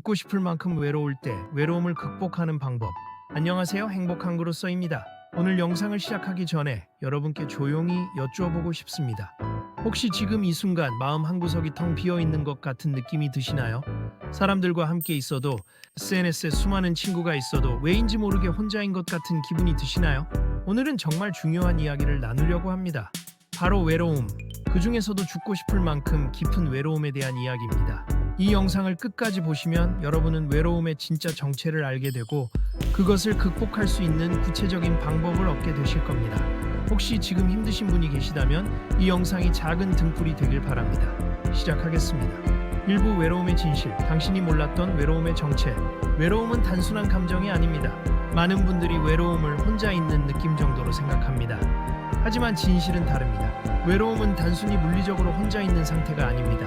듣고 싶을 만큼 외로울 때 외로움을 극복하는 방법. 안녕하세요. 행복한 그로써입니다. 오늘 영상을 시작하기 전에 여러분께 조용히 여쭈어보고 싶습니다. 혹시 지금 이 순간 마음 한구석이 텅 비어 있는 것 같은 느낌이 드시나요? 사람들과 함께 있어도 SNS에 수많은 친구가 있어도 왜인지 모르게 혼자인 것 같은 기분이 드시나요? 오늘은 정말 중요한 이야기를 나누려고 합니다. 바로 외로움. 그 중에서도 죽고 싶을 만큼 깊은 외로움에 대한 이야기입니다. 이 영상을 끝까지 보시면 여러분은 외로움의 진짜 정체를 알게 되고 그것을 극복할 수 있는 구체적인 방법을 얻게 되실 겁니다. 혹시 지금 힘드신 분이 계시다면 이 영상이 작은 등불이 되길 바랍니다. 시작하겠습니다. 일부 외로움의 진실, 당신이 몰랐던 외로움의 정체. 외로움은 단순한 감정이 아닙니다. 많은 분들이 외로움을 혼자 있는 느낌 정도로 생각합니다. 하지만 진실은 다릅니다. 외로움은 단순히 물리적으로 혼자 있는 상태가 아닙니다.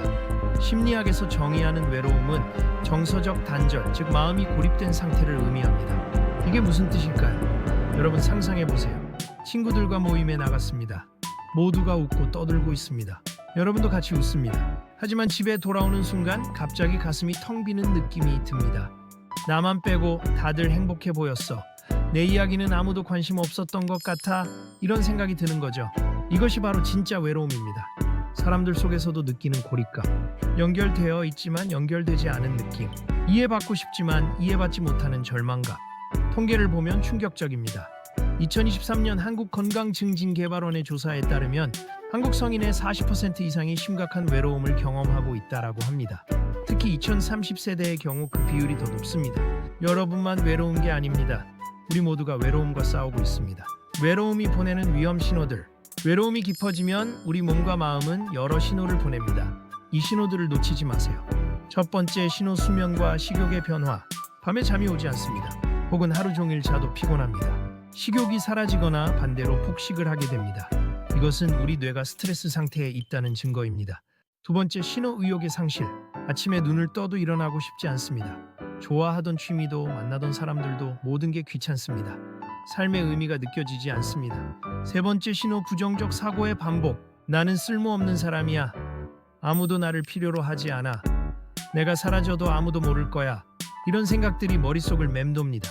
심리학에서 정의하는 외로움은 정서적 단절, 즉 마음이 고립된 상태를 의미합니다. 이게 무슨 뜻일까요? 여러분 상상해보세요. 친구들과 모임에 나갔습니다. 모두가 웃고 떠들고 있습니다. 여러분도 같이 웃습니다. 하지만 집에 돌아오는 순간 갑자기 가슴이 텅 비는 느낌이 듭니다. 나만 빼고 다들 행복해 보였어. 내 이야기는 아무도 관심 없었던 것 같아. 이런 생각이 드는 거죠. 이것이 바로 진짜 외로움입니다. 사람들 속에서도 느끼는 고립감, 연결되어 있지만 연결되지 않은 느낌, 이해받고 싶지만 이해받지 못하는 절망감. 통계를 보면 충격적입니다. 2023년 한국건강증진개발원의 조사에 따르면 한국 성인의 40% 이상이 심각한 외로움을 경험하고 있다고 합니다. 특히 2030세대의 경우 그 비율이 더 높습니다. 여러분만 외로운 게 아닙니다. 우리 모두가 외로움과 싸우고 있습니다. 외로움이 보내는 위험 신호들. 외로움이 깊어지면 우리 몸과 마음은 여러 신호를 보냅니다. 이 신호들을 놓치지 마세요. 첫 번째 신호, 수면과 식욕의 변화. 밤에 잠이 오지 않습니다. 혹은 하루 종일 자도 피곤합니다. 식욕이 사라지거나 반대로 폭식을 하게 됩니다. 이것은 우리 뇌가 스트레스 상태에 있다는 증거입니다. 두 번째 신호, 의욕의 상실. 아침에 눈을 떠도 일어나고 싶지 않습니다. 좋아하던 취미도 만나던 사람들도 모든 게 귀찮습니다. 삶의 의미가 느껴지지 않습니다. 세 번째 신호, 부정적 사고의 반복. 나는 쓸모없는 사람이야. 아무도 나를 필요로 하지 않아. 내가 사라져도 아무도 모를 거야. 이런 생각들이 머릿속을 맴돕니다.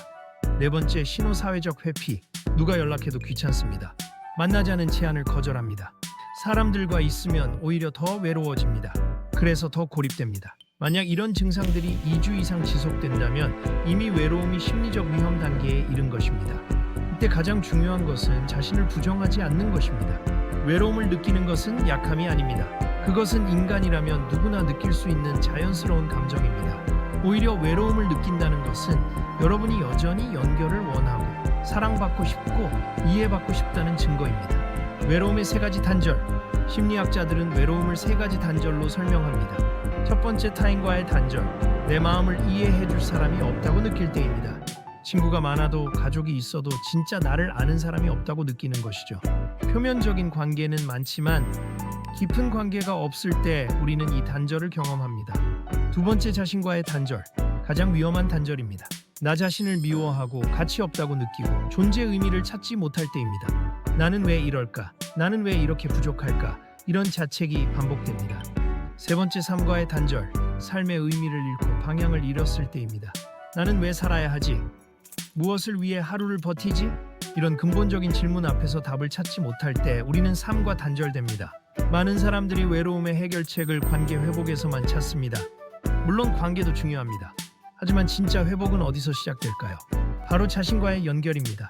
네 번째 신호, 사회적 회피. 누가 연락해도 귀찮습니다. 만나자는 제안을 거절합니다. 사람들과 있으면 오히려 더 외로워집니다. 그래서 더 고립됩니다. 만약 이런 증상들이 2주 이상 지속된다면 이미 외로움이 심리적 위험 단계에 이른 것입니다. 이때 가장 중요한 것은 자신을 부정하지 않는 것입니다. 외로움을 느끼는 것은 약함이 아닙니다. 그것은 인간이라면 누구나 느낄 수 있는 자연스러운 감정입니다. 오히려 외로움을 느낀다는 것은 여러분이 여전히 연결을 원하고 사랑받고 싶고 이해받고 싶다는 증거입니다. 외로움의 세 가지 단절. 심리학자들은 외로움을 세 가지 단절로 설명합니다. 첫 번째, 타인과의 단절. 내 마음을 이해해줄 사람이 없다고 느낄 때입니다. 친구가 많아도 가족이 있어도 진짜 나를 아는 사람이 없다고 느끼는 것이죠. 표면적인 관계는 많지만 깊은 관계가 없을 때 우리는 이 단절을 경험합니다. 두 번째, 자신과의 단절. 가장 위험한 단절입니다. 나 자신을 미워하고 가치 없다고 느끼고 존재 의미를 찾지 못할 때입니다. 나는 왜 이럴까? 나는 왜 이렇게 부족할까? 이런 자책이 반복됩니다. 세 번째, 삶과의 단절. 삶의 의미를 잃고 방향을 잃었을 때입니다. 나는 왜 살아야 하지? 무엇을 위해 하루를 버티지? 이런 근본적인 질문 앞에서 답을 찾지 못할 때 우리는 삶과 단절됩니다. 많은 사람들이 외로움의 해결책을 관계 회복에서만 찾습니다. 물론 관계도 중요합니다. 하지만 진짜 회복은 어디서 시작될까요? 바로 자신과의 연결입니다.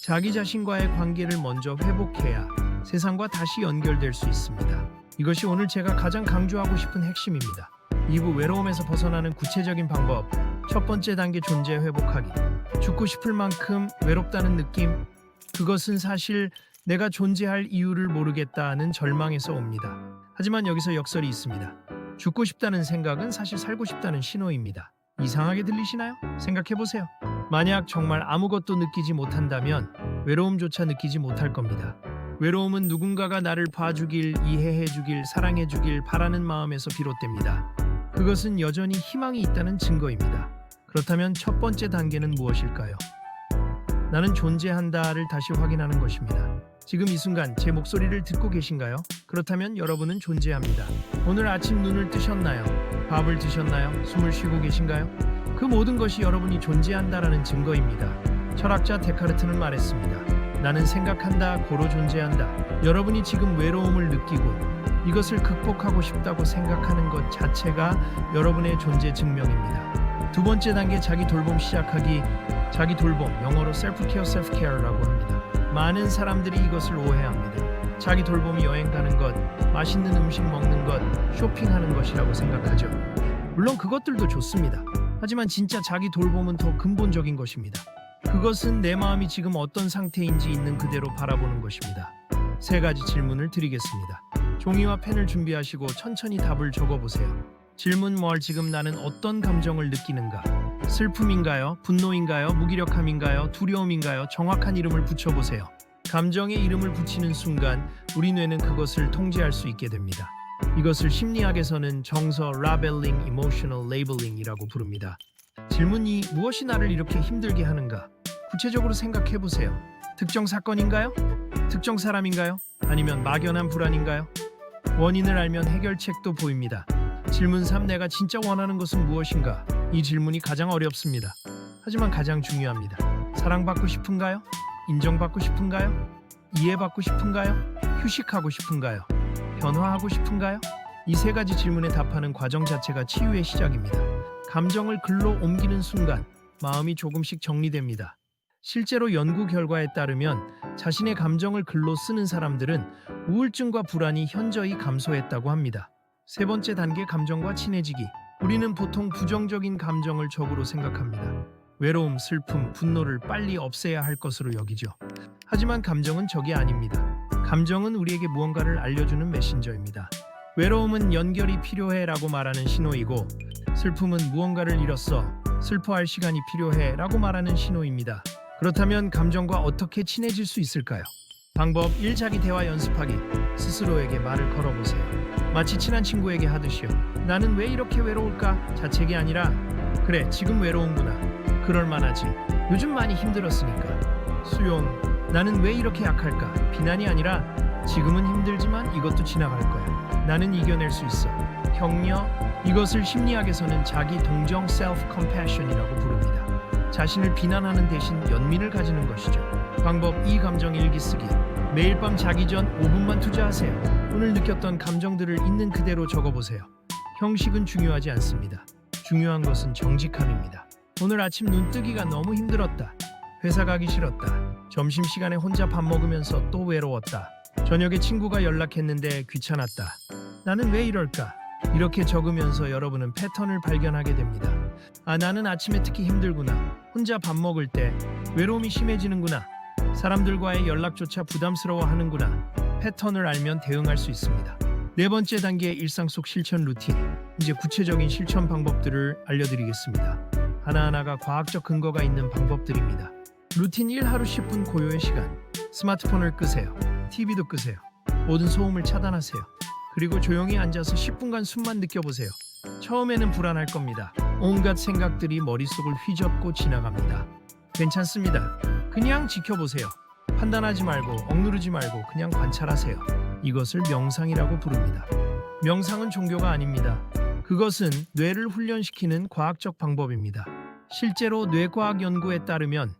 자기 자신과의 관계를 먼저 회복해야 세상과 다시 연결될 수 있습니다. 이것이 오늘 제가 가장 강조하고 싶은 핵심입니다. 2부, 외로움에서 벗어나는 구체적인 방법. 첫 번째 단계, 존재 회복하기. 죽고 싶을 만큼 외롭다는 느낌. 그것은 사실 내가 존재할 이유를 모르겠다는 절망에서 옵니다. 하지만 여기서 역설이 있습니다. 죽고 싶다는 생각은 사실 살고 싶다는 신호입니다. 이상하게 들리시나요? 생각해보세요. 만약 정말 아무것도 느끼지 못한다면 외로움조차 느끼지 못할 겁니다. 외로움은 누군가가 나를 봐주길, 이해해주길, 사랑해주길 바라는 마음에서 비롯됩니다. 그것은 여전히 희망이 있다는 증거입니다. 그렇다면 첫 번째 단계는 무엇일까요? 나는 존재한다를 다시 확인하는 것입니다. 지금 이 순간 제 목소리를 듣고 계신가요? 그렇다면 여러분은 존재합니다. 오늘 아침 눈을 뜨셨나요? 밥을 드셨나요? 숨을 쉬고 계신가요? 그 모든 것이 여러분이 존재한다라는 증거입니다. 철학자 데카르트는 말했습니다. 나는 생각한다, 고로 존재한다. 여러분이 지금 외로움을 느끼고 이것을 극복하고 싶다고 생각하는 것 자체가 여러분의 존재 증명입니다. 두 번째 단계 자기 돌봄 시작하기. 자기 돌봄, 영어로 셀프케어, 셀프케어라고 합니다. 많은 사람들이 이것을 오해합니다. 자기 돌봄이 여행 가는 것, 맛있는 음식 먹는 것, 쇼핑하는 것이라고 생각하죠. 물론 그것들도 좋습니다. 하지만 진짜 자기 돌봄은 더 근본적인 것입니다. 그것은 내 마음이 지금 어떤 상태인지 있는 그대로 바라보는 것입니다. 3가지 질문을 드리겠습니다. 종이와 펜을 준비하시고 천천히 답을 적어보세요. 질문 뭘 지금 나는 어떤 감정을 느끼는가? 슬픔인가요? 분노인가요? 무기력함인가요? 두려움인가요? 정확한 이름을 붙여보세요. 감정에 이름을 붙이는 순간 우리 뇌는 그것을 통제할 수 있게 됩니다. 이것을 심리학에서는 정서 라벨링, 이모셔널 레이블링이라고 부릅니다. 질문 2. 무엇이 나를 이렇게 힘들게 하는가? 구체적으로 생각해보세요. 특정 사건인가요? 특정 사람인가요? 아니면 막연한 불안인가요? 원인을 알면 해결책도 보입니다. 질문 3. 내가 진짜 원하는 것은 무엇인가? 이 질문이 가장 어렵습니다. 하지만 가장 중요합니다. 사랑받고 싶은가요? 인정받고 싶은가요? 이해받고 싶은가요? 휴식하고 싶은가요? 변화하고 싶은가요? 이 3가지 질문에 답하는 과정 자체가 치유의 시작입니다. 감정을 글로 옮기는 순간 마음이 조금씩 정리됩니다. 실제로 연구 결과에 따르면 자신의 감정을 글로 쓰는 사람들은 우울증과 불안이 현저히 감소했다고 합니다. 3번째 단계 감정과 친해지기. 우리는 보통 부정적인 감정을 적으로 생각합니다. 외로움, 슬픔, 분노를 빨리 없애야 할 것으로 여기죠. 하지만 감정은 적이 아닙니다. 감정은 우리에게 무언가를 알려주는 메신저입니다. 외로움은 연결이 필요해라고 말하는 신호이고 슬픔은 무언가를 잃었어, 슬퍼할 시간이 필요해라고 말하는 신호입니다. 그렇다면 감정과 어떻게 친해질 수 있을까요? 방법 1. 자기 대화 연습하기. 스스로에게 말을 걸어보세요. 마치 친한 친구에게 하듯이요. 나는 왜 이렇게 외로울까? 자책이 아니라 그래, 지금 외로운구나. 그럴만하지. 요즘 많이 힘들었으니까. 수용. 나는 왜 이렇게 약할까? 비난이 아니라 지금은 힘들지만 이것도 지나갈 거야. 나는 이겨낼 수 있어. 격려. 이것을 심리학에서는 자기 동정 self compassion이라고 부릅니다. 자신을 비난하는 대신 연민을 가지는 것이죠. 방법 2. 감정 일기 쓰기. 매일 밤 자기 전 5분만 투자하세요. 오늘 느꼈던 감정들을 있는 그대로 적어보세요. 형식은 중요하지 않습니다. 중요한 것은 정직함입니다. 오늘 아침 눈뜨기가 너무 힘들었다. 회사 가기 싫었다. 점심시간에 혼자 밥 먹으면서 또 외로웠다. 저녁에 친구가 연락했는데 귀찮았다. 나는 왜 이럴까? 이렇게 적으면서 여러분은 패턴을 발견하게 됩니다. 아, 나는 아침에 특히 힘들구나. 혼자 밥 먹을 때 외로움이 심해지는구나. 사람들과의 연락조차 부담스러워하는구나. 패턴을 알면 대응할 수 있습니다. 4번째 단계 일상 속 실천 루틴. 이제 구체적인 실천 방법들을 알려드리겠습니다. 하나하나가 과학적 근거가 있는 방법들입니다. 루틴 1. 하루 10분 고요의 시간. 스마트폰을 끄세요. TV도 끄세요. 모든 소음을 차단하세요. 그리고 조용히 앉아서 10분간 숨만 느껴보세요. 처음에는 불안할 겁니다. 온갖 생각들이 머릿속을 휘젓고 지나갑니다. 괜찮습니다. 그냥 지켜보세요. 판단하지 말고 억누르지 말고 그냥 관찰하세요. 이것을 명상이라고 부릅니다. 명상은 종교가 아닙니다. 그것은 뇌를 훈련시키는 과학적 방법입니다. 실제로 뇌과학 연구에 따르면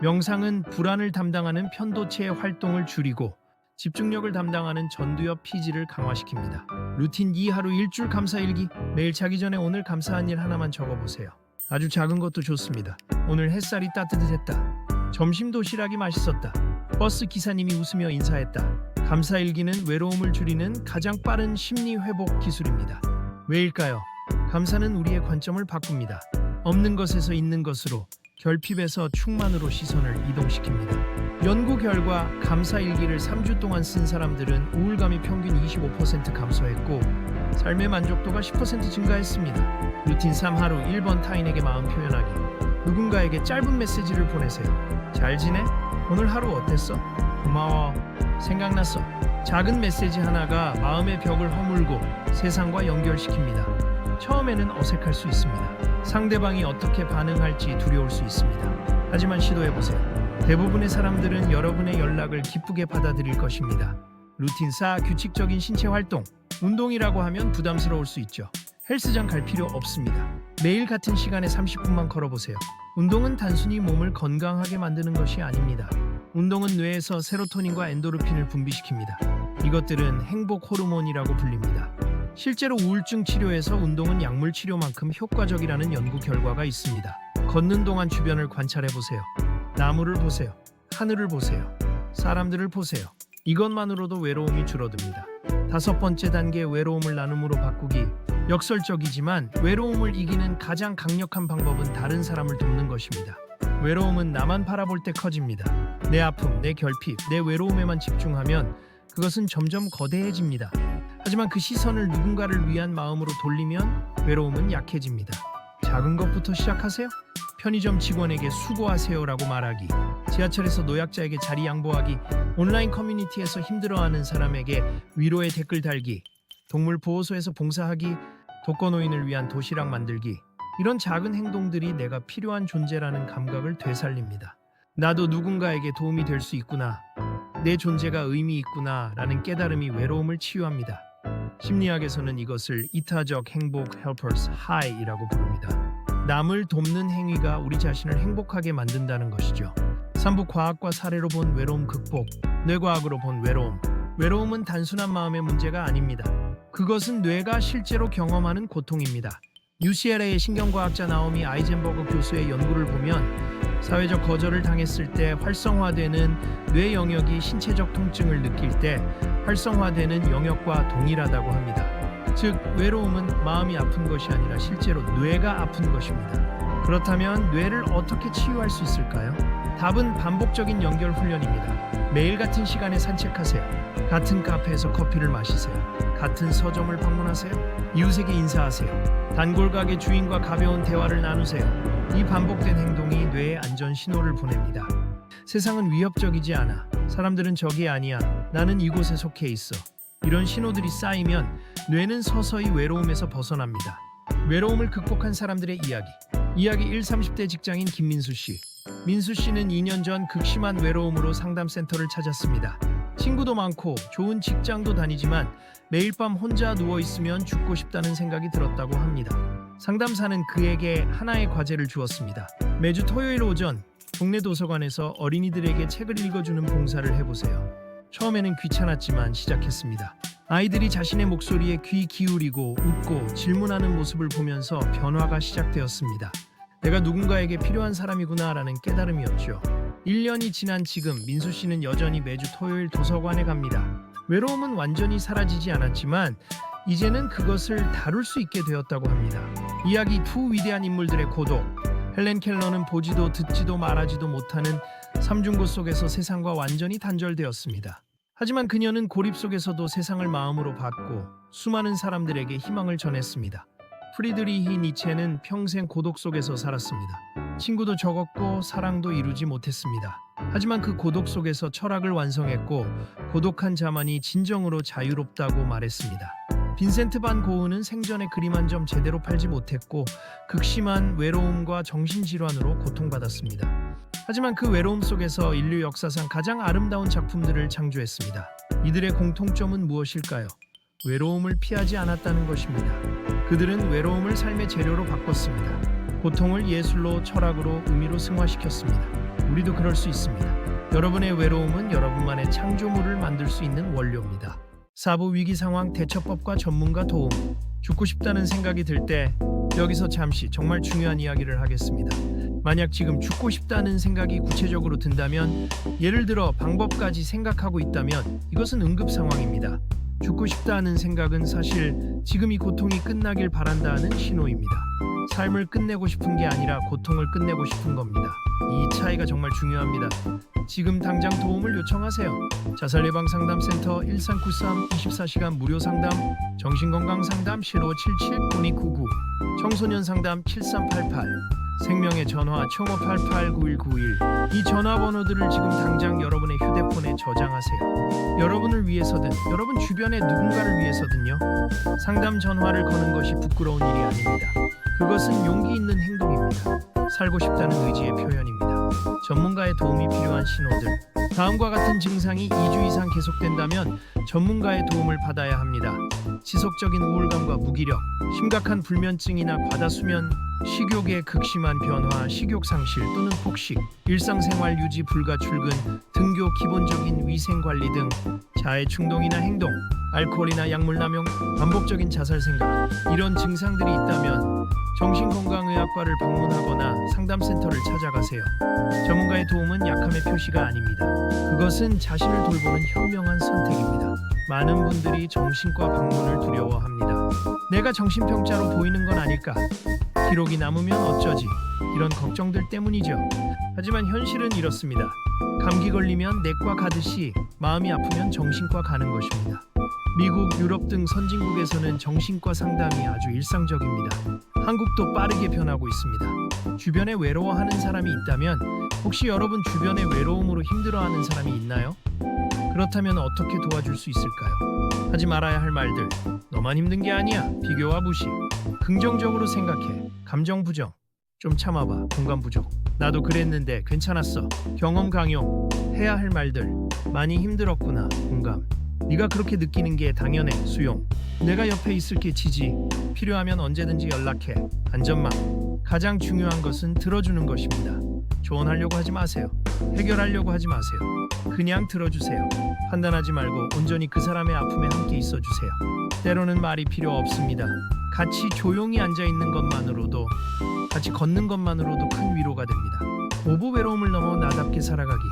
명상은 불안을 담당하는 편도체의 활동을 줄이고 집중력을 담당하는 전두엽 피지를 강화시킵니다. 루틴 2. 하루 일줄 감사일기. 매일 자기 전에 오늘 감사한 일 하나만 적어보세요. 아주 작은 것도 좋습니다. 오늘 햇살이 따뜻했다. 점심 도시락이 맛있었다. 버스 기사님이 웃으며 인사했다. 감사일기는 외로움을 줄이는 가장 빠른 심리 회복 기술입니다. 왜일까요? 감사는 우리의 관점을 바꿉니다. 없는 것에서 있는 것으로, 결핍에서 충만으로 시선을 이동시킵니다. 연구 결과 감사일기를 3주 동안 쓴 사람들은 우울감이 평균 25% 감소했고 삶의 만족도가 10% 증가했습니다. 루틴 3. 하루 1번 타인에게 마음 표현하기. 누군가에게 짧은 메시지를 보내세요. 잘 지내? 오늘 하루 어땠어? 고마워. 생각났어. 작은 메시지 하나가 마음의 벽을 허물고 세상과 연결시킵니다. 처음에는 어색할 수 있습니다. 상대방이 어떻게 반응할지 두려울 수 있습니다. 하지만 시도해보세요. 대부분의 사람들은 여러분의 연락을 기쁘게 받아들일 것입니다. 루틴 4. 규칙적인 신체 활동. 운동이라고 하면 부담스러울 수 있죠. 헬스장 갈 필요 없습니다. 매일 같은 시간에 30분만 걸어보세요. 운동은 단순히 몸을 건강하게 만드는 것이 아닙니다. 운동은 뇌에서 세로토닌과 엔도르핀을 분비시킵니다. 이것들은 행복 호르몬이라고 불립니다. 실제로 우울증 치료에서 운동은 약물 치료만큼 효과적이라는 연구 결과가 있습니다. 걷는 동안 주변을 관찰해 보세요. 나무를 보세요. 하늘을 보세요. 사람들을 보세요. 이것만으로도 외로움이 줄어듭니다. 5번째 단계, 외로움을 나눔으로 바꾸기. 역설적이지만 외로움을 이기는 가장 강력한 방법은 다른 사람을 돕는 것입니다. 외로움은 나만 바라볼 때 커집니다. 내 아픔, 내 결핍, 내 외로움에만 집중하면 그것은 점점 거대해집니다. 하지만 그 시선을 누군가를 위한 마음으로 돌리면 외로움은 약해집니다. 작은 것부터 시작하세요. 편의점 직원에게 수고하세요라고 말하기, 지하철에서 노약자에게 자리 양보하기, 온라인 커뮤니티에서 힘들어하는 사람에게 위로의 댓글 달기, 동물 보호소에서 봉사하기, 독거노인을 위한 도시락 만들기. 이런 작은 행동들이 내가 필요한 존재라는 감각을 되살립니다. 나도 누군가에게 도움이 될 수 있구나, 내 존재가 의미 있구나 라는 깨달음이 외로움을 치유합니다. 심리학에서는 이것을 이타적 행복 helpers high이라고 부릅니다. 남을 돕는 행위가 우리 자신을 행복하게 만든다는 것이죠. 3부 과학과 사례로 본 외로움 극복, 뇌과학으로 본 외로움. 외로움은 단순한 마음의 문제가 아닙니다. 그것은 뇌가 실제로 경험하는 고통입니다. UCLA의 신경과학자 나오미 아이젠버거 교수의 연구를 보면 사회적 거절을 당했을 때 활성화되는 뇌 영역이 신체적 통증을 느낄 때 활성화되는 영역과 동일하다고 합니다. 즉, 외로움은 마음이 아픈 것이 아니라 실제로 뇌가 아픈 것입니다. 그렇다면 뇌를 어떻게 치유할 수 있을까요? 답은 반복적인 연결 훈련입니다. 매일 같은 시간에 산책하세요. 같은 카페에서 커피를 마시세요. 같은 서점을 방문하세요. 이웃에게 인사하세요. 단골 가게 주인과 가벼운 대화를 나누세요. 이 반복된 행동이 뇌에 안전 신호를 보냅니다. 세상은 위협적이지 않아. 사람들은 적이 아니야. 나는 이곳에 속해 있어. 이런 신호들이 쌓이면 뇌는 서서히 외로움에서 벗어납니다. 외로움을 극복한 사람들의 이야기. 이야기 1. 30대 직장인 김민수 씨. 민수 씨는 2년 전 극심한 외로움으로 상담센터를 찾았습니다. 친구도 많고 좋은 직장도 다니지만 매일 밤 혼자 누워있으면 죽고 싶다는 생각이 들었다고 합니다. 상담사는 그에게 하나의 과제를 주었습니다. 매주 토요일 오전 동네 도서관에서 어린이들에게 책을 읽어주는 봉사를 해보세요. 처음에는 귀찮았지만 시작했습니다. 아이들이 자신의 목소리에 귀 기울이고 웃고 질문하는 모습을 보면서 변화가 시작되었습니다. 내가 누군가에게 필요한 사람이구나라는 깨달음이었죠. 1년이 지난 지금 민수 씨는 여전히 매주 토요일 도서관에 갑니다. 외로움은 완전히 사라지지 않았지만 이제는 그것을 다룰 수 있게 되었다고 합니다. 이야기 2. 위대한 인물들의 고독. 헬렌 켈러는 보지도 듣지도 말하지도 못하는 삼중고 속에서 세상과 완전히 단절되었습니다. 하지만 그녀는 고립 속에서도 세상을 마음으로 받고 수많은 사람들에게 희망을 전했습니다. 프리드리히 니체는 평생 고독 속에서 살았습니다. 친구도 적었고 사랑도 이루지 못했습니다. 하지만 그 고독 속에서 철학을 완성했고 고독한 자만이 진정으로 자유롭다고 말했습니다. 빈센트 반 고흐는 생전에 그림 한 점 제대로 팔지 못했고 극심한 외로움과 정신질환으로 고통받았습니다. 하지만 그 외로움 속에서 인류 역사상 가장 아름다운 작품들을 창조했습니다. 이들의 공통점은 무엇일까요? 외로움을 피하지 않았다는 것입니다. 그들은 외로움을 삶의 재료로 바꿨습니다. 고통을 예술로, 철학으로, 의미로 승화시켰습니다. 우리도 그럴 수 있습니다. 여러분의 외로움은 여러분만의 창조물을 만들 수 있는 원료입니다. 4부 위기 상황 대처법과 전문가 도움. 죽고 싶다는 생각이 들 때 여기서 잠시 정말 중요한 이야기를 하겠습니다. 만약 지금 죽고 싶다는 생각이 구체적으로 든다면, 예를 들어 방법까지 생각하고 있다면 이것은 응급 상황입니다. 죽고 싶다는 생각은 사실 지금 이 고통이 끝나길 바란다는 신호입니다. 삶을 끝내고 싶은 게 아니라 고통을 끝내고 싶은 겁니다. 이 차이가 정말 중요합니다. 지금 당장 도움을 요청하세요. 자살예방상담센터 1393 24시간 무료 상담, 정신건강상담 1577-0299, 청소년 상담 7388, 생명의 전화 청어 889191. 이 전화번호들을 지금 당장 여러분의 휴대폰에 저장하세요. 여러분을 위해서든 여러분 주변의 누군가를 위해서든요. 상담 전화를 거는 것이 부끄러운 일이 아닙니다. 그것은 용기 있는 행동입니다. 살고 싶다는 의지의 표현입니다. 전문가의 도움이 필요한 신호들. 다음과 같은 증상이 2주 이상 계속된다면 전문가의 도움을 받아야 합니다. 지속적인 우울감과 무기력, 심각한 불면증이나 과다수면, 식욕의 극심한 변화, 식욕 상실 또는 폭식, 일상생활 유지 불가 출근, 등교 기본적인 위생 관리 등 자해 충동이나 행동, 알코올이나 약물 남용, 반복적인 자살 생각, 이런 증상들이 있다면 정신건강의학과를 방문하거나 상담센터를 찾아가세요. 전문가의 도움은 약함의 표시가 아닙니다. 그것은 자신을 돌보는 현명한 선택입니다. 많은 분들이 정신과 방문을 두려워합니다. 내가 정신병자로 보이는 건 아닐까? 기록이 남으면 어쩌지? 이런 걱정들 때문이죠. 하지만 현실은 이렇습니다. 감기 걸리면 내과 가듯이 마음이 아프면 정신과 가는 것입니다. 미국, 유럽 등 선진국에서는 정신과 상담이 아주 일상적입니다. 한국도 빠르게 변하고 있습니다. 주변에 외로워하는 사람이 있다면 혹시 여러분 주변에 외로움으로 힘들어하는 사람이 있나요? 그렇다면 어떻게 도와줄 수 있을까요? 하지 말아야 할 말들. 너만 힘든 게 아니야. 비교와 무시. 긍정적으로 생각해. 감정 부정. 좀 참아봐. 공감 부족. 나도 그랬는데 괜찮았어. 경험 강요. 해야 할 말들. 많이 힘들었구나. 공감. 네가 그렇게 느끼는 게 당연해. 수용. 내가 옆에 있을게. 지지. 필요하면 언제든지 연락해. 안전망. 가장 중요한 것은 들어주는 것입니다. 조언하려고 하지 마세요. 해결하려고 하지 마세요. 그냥 들어주세요. 판단하지 말고 온전히 그 사람의 아픔에 함께 있어주세요. 때로는 말이 필요 없습니다. 같이 조용히 앉아있는 것만으로도, 같이 걷는 것만으로도 큰 위로가 됩니다. 오부 외로움을 넘어 나답게 살아가기.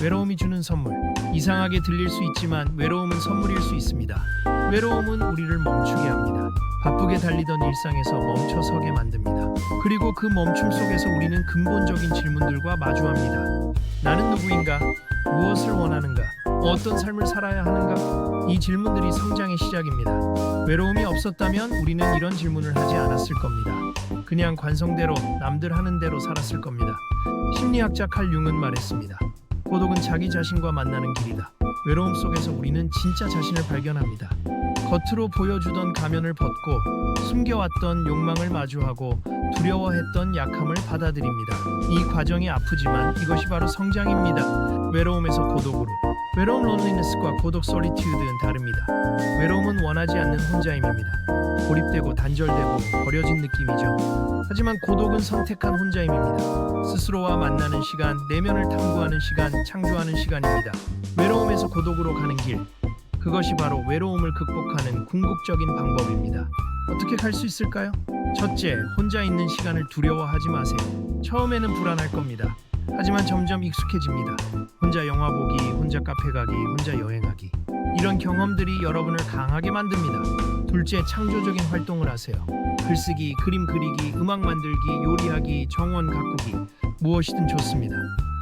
외로움이 주는 선물. 이상하게 들릴 수 있지만 외로움은 선물일 수 있습니다. 외로움은 우리를 멈추게 합니다. 바쁘게 달리던 일상에서 멈춰서게 만듭니다. 그리고 그 멈춤 속에서 우리는 근본적인 질문들과 마주합니다. 나는 누구인가? 무엇을 원하는가? 어떤 삶을 살아야 하는가? 이 질문들이 성장의 시작입니다. 외로움이 없었다면 우리는 이런 질문을 하지 않았을 겁니다. 그냥 관성대로 남들 하는 대로 살았을 겁니다. 심리학자 칼 융은 말했습니다. 고독은 자기 자신과 만나는 길이다. 외로움 속에서 우리는 진짜 자신을 발견합니다. 겉으로 보여주던 가면을 벗고 숨겨왔던 욕망을 마주하고 두려워했던 약함을 받아들입니다. 이 과정이 아프지만 이것이 바로 성장입니다. 외로움에서 고독으로. 외로움 loneliness과 고독 solitude는 다릅니다. 외로움은 원하지 않는 혼자임입니다. 고립되고 단절되고 버려진 느낌이죠. 하지만 고독은 선택한 혼자임입니다. 스스로와 만나는 시간, 내면을 탐구하는 시간, 창조하는 시간입니다. 외로움에서 고독으로 가는 길. 그것이 바로 외로움을 극복하는 궁극적인 방법입니다. 어떻게 갈 수 있을까요? 첫째, 혼자 있는 시간을 두려워하지 마세요. 처음에는 불안할 겁니다. 하지만 점점 익숙해집니다. 혼자 영화 보기, 혼자 카페 가기, 혼자 여행하기. 이런 경험들이 여러분을 강하게 만듭니다. 둘째, 창조적인 활동을 하세요. 글쓰기, 그림 그리기, 음악 만들기, 요리하기, 정원 가꾸기. 무엇이든 좋습니다.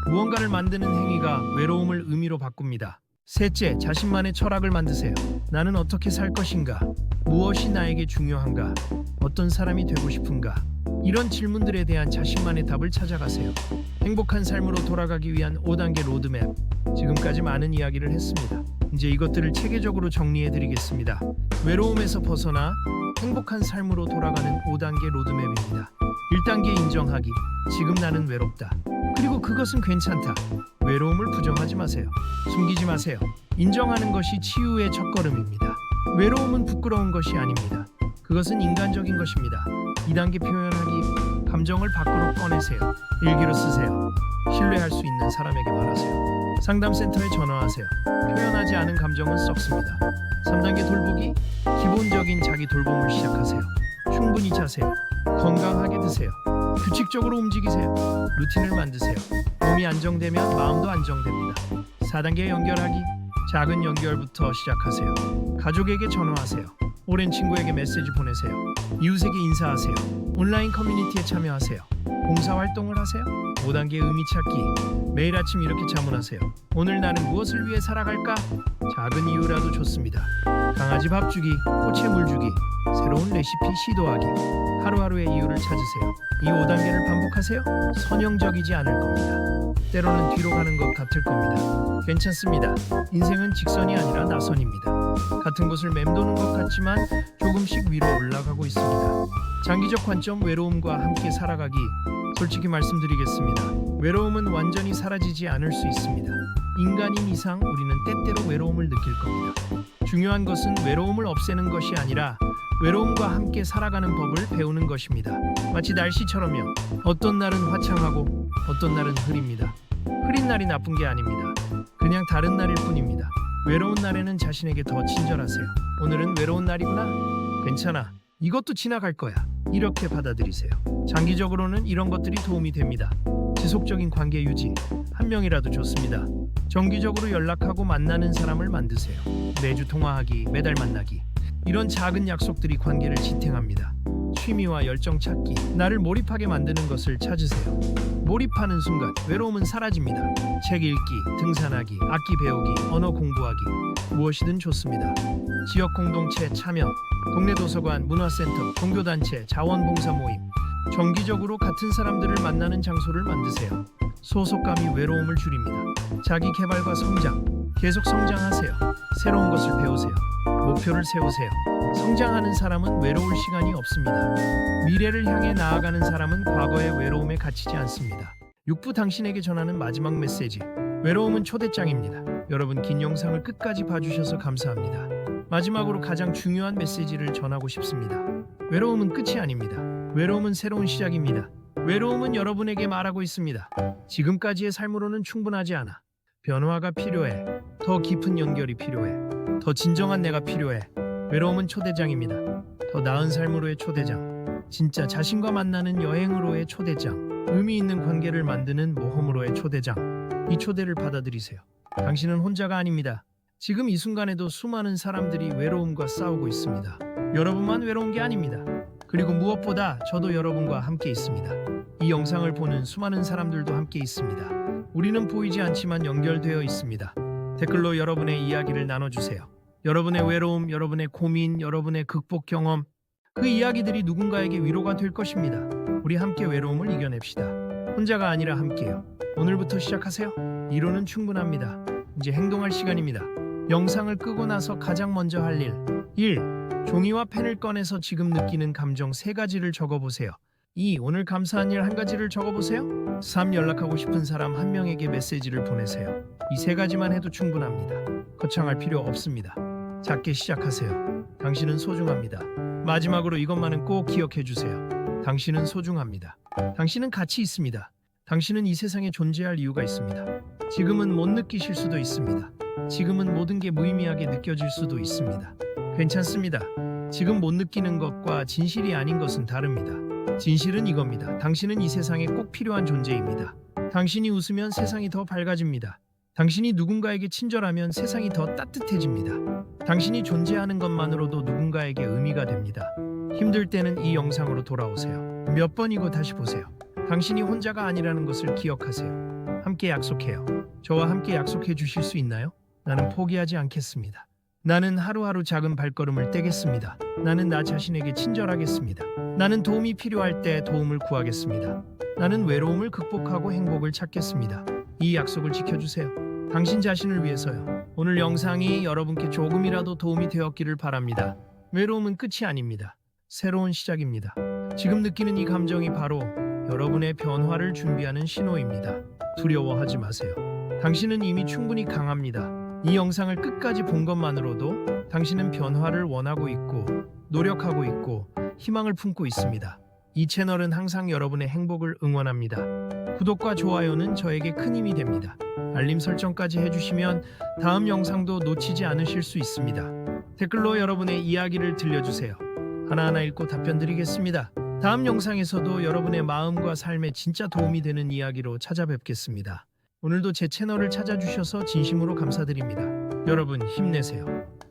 무언가를 만드는 행위가 외로움을 의미로 바꿉니다. 셋째, 자신만의 철학을 만드세요. 나는 어떻게 살 것인가? 무엇이 나에게 중요한가? 어떤 사람이 되고 싶은가? 이런 질문들에 대한 자신만의 답을 찾아가세요. 행복한 삶으로 돌아가기 위한 5단계 로드맵. 지금까지 많은 이야기를 했습니다. 이제 이것들을 체계적으로 정리해 드리겠습니다. 외로움에서 벗어나 행복한 삶으로 돌아가는 5단계 로드맵입니다. 1단계 인정하기. 지금 나는 외롭다. 그리고 그것은 괜찮다. 외로움을 부정하지 마세요. 숨기지 마세요. 인정하는 것이 치유의 첫걸음입니다. 외로움은 부끄러운 것이 아닙니다. 그것은 인간적인 것입니다. 2단계 표현하기. 감정을 밖으로 꺼내세요. 일기로 쓰세요. 신뢰할 수 있는 사람에게 말하세요. 상담센터에 전화하세요. 표현하지 않은 감정은 썩습니다. 3단계 돌보기. 기본적인 자기 돌봄을 시작하세요. 충분히 자세요. 건강하게 드세요. 규칙적으로 움직이세요. 루틴을 만드세요. 몸이 안정되면 마음도 안정됩니다. 4단계 연결하기. 작은 연결부터 시작하세요. 가족에게 전화하세요. 오랜 친구에게 메시지 보내세요. 이웃에게 인사하세요. 온라인 커뮤니티에 참여하세요. 봉사활동을 하세요. 5단계 의미 찾기. 매일 아침 이렇게 자문하세요. 오늘 나는 무엇을 위해 살아갈까? 작은 이유라도 좋습니다. 강아지 밥 주기, 꽃에 물 주기, 새로운 레시피 시도하기. 하루하루의 이유를 찾으세요. 이 5단계를 반복하세요. 선형적이지 않을 겁니다. 때로는 뒤로 가는 것 같을 겁니다. 괜찮습니다. 인생은 직선이 아니라 나선입니다. 같은 곳을 맴도는 것 같지만 조금씩 위로 올라가고 있습니다. 장기적 관점, 외로움과 함께 살아가기. 솔직히 말씀드리겠습니다. 외로움은 완전히 사라지지 않을 수 있습니다. 인간인 이상 우리는 때때로 외로움을 느낄 겁니다. 중요한 것은 외로움을 없애는 것이 아니라 외로움과 함께 살아가는 법을 배우는 것입니다. 마치 날씨처럼요. 어떤 날은 화창하고 어떤 날은 흐립니다. 흐린 날이 나쁜 게 아닙니다. 그냥 다른 날일 뿐입니다. 외로운 날에는 자신에게 더 친절하세요. 오늘은 외로운 날이구나. 괜찮아. 이것도 지나갈 거야. 이렇게 받아들이세요. 장기적으로는 이런 것들이 도움이 됩니다. 지속적인 관계 유지, 한 명이라도 좋습니다. 정기적으로 연락하고 만나는 사람을 만드세요. 매주 통화하기, 매달 만나기. 이런 작은 약속들이 관계를 지탱합니다. 취미와 열정 찾기, 나를 몰입하게 만드는 것을 찾으세요. 몰입하는 순간 외로움은 사라집니다. 책 읽기, 등산하기, 악기 배우기, 언어 공부하기, 무엇이든 좋습니다. 지역 공동체 참여, 동네 도서관, 문화센터, 종교단체, 자원봉사 모임, 정기적으로 같은 사람들을 만나는 장소를 만드세요. 소속감이 외로움을 줄입니다. 자기 개발과 성장, 계속 성장하세요. 새로운 것을 배우세요. 목표를 세우세요. 성장하는 사람은 외로울 시간이 없습니다. 미래를 향해 나아가는 사람은 과거의 외로움에 갇히지 않습니다. 6부 당신에게 전하는 마지막 메시지. 외로움은 초대장입니다. 여러분 긴 영상을 끝까지 봐주셔서 감사합니다. 마지막으로 가장 중요한 메시지를 전하고 싶습니다. 외로움은 끝이 아닙니다. 외로움은 새로운 시작입니다. 외로움은 여러분에게 말하고 있습니다. 지금까지의 삶으로는 충분하지 않아. 변화가 필요해. 더 깊은 연결이 필요해. 더 진정한 내가 필요해. 외로움은 초대장입니다. 더 나은 삶으로의 초대장. 진짜 자신과 만나는 여행으로의 초대장. 의미 있는 관계를 만드는 모험으로의 초대장. 이 초대를 받아들이세요. 당신은 혼자가 아닙니다. 지금 이 순간에도 수많은 사람들이 외로움과 싸우고 있습니다. 여러분만 외로운 게 아닙니다. 그리고 무엇보다 저도 여러분과 함께 있습니다. 이 영상을 보는 수많은 사람들도 함께 있습니다. 우리는 보이지 않지만 연결되어 있습니다. 댓글로 여러분의 이야기를 나눠주세요. 여러분의 외로움, 여러분의 고민, 여러분의 극복 경험, 그 이야기들이 누군가에게 위로가 될 것입니다. 우리 함께 외로움을 이겨냅시다. 혼자가 아니라 함께요. 오늘부터 시작하세요. 이론은 충분합니다. 이제 행동할 시간입니다. 영상을 끄고 나서 가장 먼저 할 일. 1. 종이와 펜을 꺼내서 지금 느끼는 감정 3가지를 적어보세요. 2. 오늘 감사한 일 1가지를 적어보세요. 3. 연락하고 싶은 사람 1명에게 메시지를 보내세요. 이 3가지만 해도 충분합니다. 거창할 필요 없습니다. 작게 시작하세요. 당신은 소중합니다. 마지막으로 이것만은 꼭 기억해 주세요. 당신은 소중합니다. 당신은 가치 있습니다. 당신은 이 세상에 존재할 이유가 있습니다. 지금은 못 느끼실 수도 있습니다. 지금은 모든 게 무의미하게 느껴질 수도 있습니다. 괜찮습니다. 지금 못 느끼는 것과 진실이 아닌 것은 다릅니다. 진실은 이겁니다. 당신은 이 세상에 꼭 필요한 존재입니다. 당신이 웃으면 세상이 더 밝아집니다. 당신이 누군가에게 친절하면 세상이 더 따뜻해집니다. 당신이 존재하는 것만으로도 누군가에게 의미가 됩니다. 힘들 때는 이 영상으로 돌아오세요. 몇 번이고 다시 보세요. 당신이 혼자가 아니라는 것을 기억하세요. 함께 약속해요. 저와 함께 약속해 주실 수 있나요? 나는 포기하지 않겠습니다. 나는 하루하루 작은 발걸음을 떼겠습니다. 나는 나 자신에게 친절하겠습니다. 나는 도움이 필요할 때 도움을 구하겠습니다. 나는 외로움을 극복하고 행복을 찾겠습니다. 이 약속을 지켜주세요. 당신 자신을 위해서요. 오늘 영상이 여러분께 조금이라도 도움이 되었기를 바랍니다. 외로움은 끝이 아닙니다. 새로운 시작입니다. 지금 느끼는 이 감정이 바로 여러분의 변화를 준비하는 신호입니다. 두려워하지 마세요. 당신은 이미 충분히 강합니다. 이 영상을 끝까지 본 것만으로도 당신은 변화를 원하고 있고 노력하고 있고 희망을 품고 있습니다. 이 채널은 항상 여러분의 행복을 응원합니다. 구독과 좋아요는 저에게 큰 힘이 됩니다. 알림 설정까지 해주시면 다음 영상도 놓치지 않으실 수 있습니다. 댓글로 여러분의 이야기를 들려주세요. 하나하나 읽고 답변 드리겠습니다. 다음 영상에서도 여러분의 마음과 삶에 진짜 도움이 되는 이야기로 찾아뵙겠습니다. 오늘도 제 채널을 찾아주셔서 진심으로 감사드립니다. 여러분 힘내세요.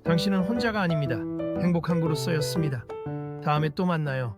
당신은 혼자가 아닙니다. 행복한 그로서였습니다. 다음에 또 만나요.